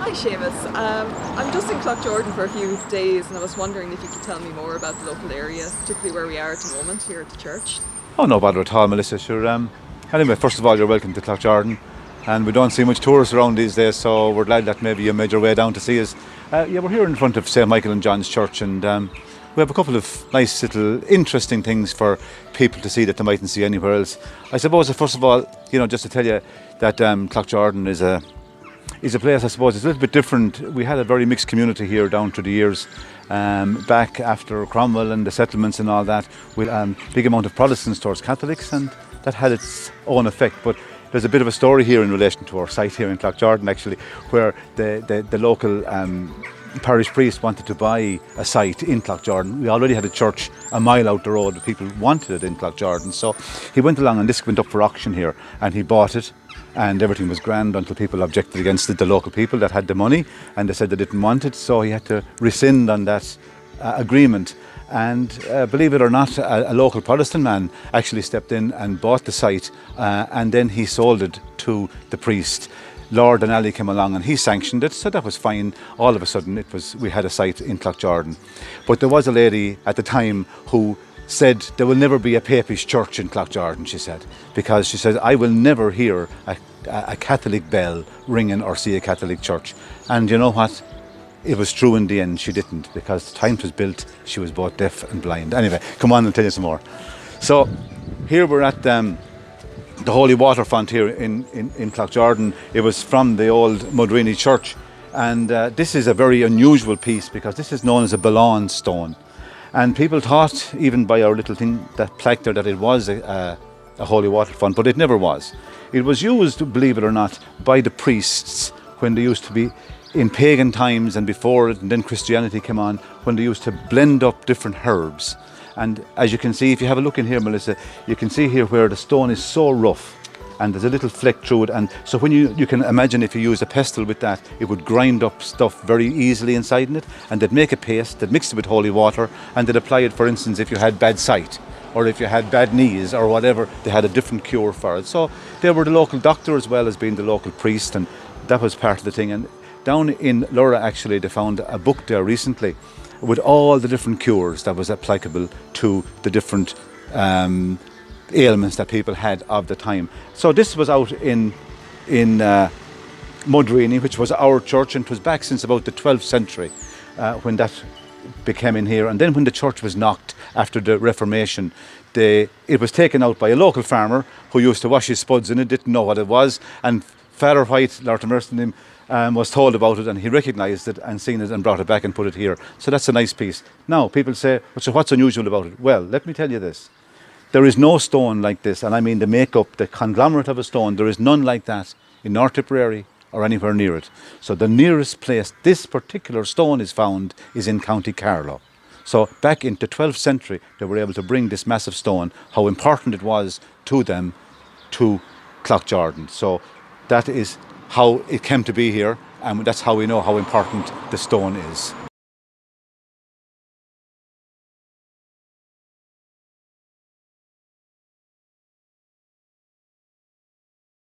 Hi Seamus, I'm just in Cloughjordan for a few days and I was wondering if you could tell me more about the local area, particularly where we are at the moment here at the church. Oh, no bother at all, Melissa. Sure. Anyway, first of all, you're welcome to Cloughjordan. And we don't see much tourists around these days, so we're glad that maybe you made your way down to see us. Yeah, we're here in front of St. Michael and John's Church, and we have a couple of nice little interesting things for people to see that they mightn't see anywhere else. I suppose, first of all, just to tell you that Cloughjordan is a place, I suppose, it's a little bit different. We had a very mixed community here down through the years. Back after Cromwell and the settlements and all that, with big amount of Protestants towards Catholics, and that had its own effect. But there's a bit of a story here in relation to our site here in Cloughjordan, actually, where the local parish priest wanted to buy a site in Cloughjordan. We already had a church a mile out the road, but people wanted it in Cloughjordan. So he went along, and this went up for auction here, and he bought it. And everything was grand until people objected against it, the local people that had the money, and they said they didn't want it, so he had to rescind on that agreement. And believe it or not, a local Protestant man actually stepped in and bought the site, and then he sold it to the priest. Lord and Ali came along and he sanctioned it, so that was fine. All of a sudden we had a site in Cloughjordan. But there was a lady at the time who said there will never be a Papish church in Cloughjordan, she said, because she said, I will never hear a Catholic bell ringing or see a Catholic church. And you know what? It was true in the end. She didn't, because the time it was built, she was both deaf and blind. Anyway, come on, I'll tell you some more. So here we're at the Holy Water Font here in Cloughjordan. It was from the old Modreeny church. And this is a very unusual piece, because this is known as a Bullaun stone. And people thought, even by our little thing, that plaque there, that it was a holy water font, but it never was. It was used, believe it or not, by the priests when they used to be in pagan times and before it, and then Christianity came on, when they used to blend up different herbs. And as you can see, if you have a look in here, Melissa, you can see here where the stone is so rough, and there's a little fleck through it, and so when you can imagine, if you use a pestle with that, it would grind up stuff very easily inside in it, and they'd make a paste, they'd mix it with holy water, and they'd apply it, for instance, if you had bad sight, or if you had bad knees or whatever, they had a different cure for it. So they were the local doctor as well as being the local priest, and that was part of the thing. And down in Lura, actually, they found a book there recently with all the different cures that was applicable to the different ailments that people had of the time. So this was out in Modreeny, which was our church, and it was back since about the 12th century when that became in here. And then when the church was knocked after the Reformation, it was taken out by a local farmer who used to wash his spuds in it, didn't know what it was, and Father White, Lord have mercy on him, was told about it, and he recognised it and seen it and brought it back and put it here. So that's a nice piece. Now people say, so what's unusual about it? Well, let me tell you this. There is no stone like this, and I mean the makeup, the conglomerate of a stone, there is none like that in North Tipperary or anywhere near it. So the nearest place this particular stone is found is in County Carlow. So back in the 12th century, they were able to bring this massive stone, how important it was to them, to Cloughjordan. So that is how it came to be here, and that's how we know how important the stone is.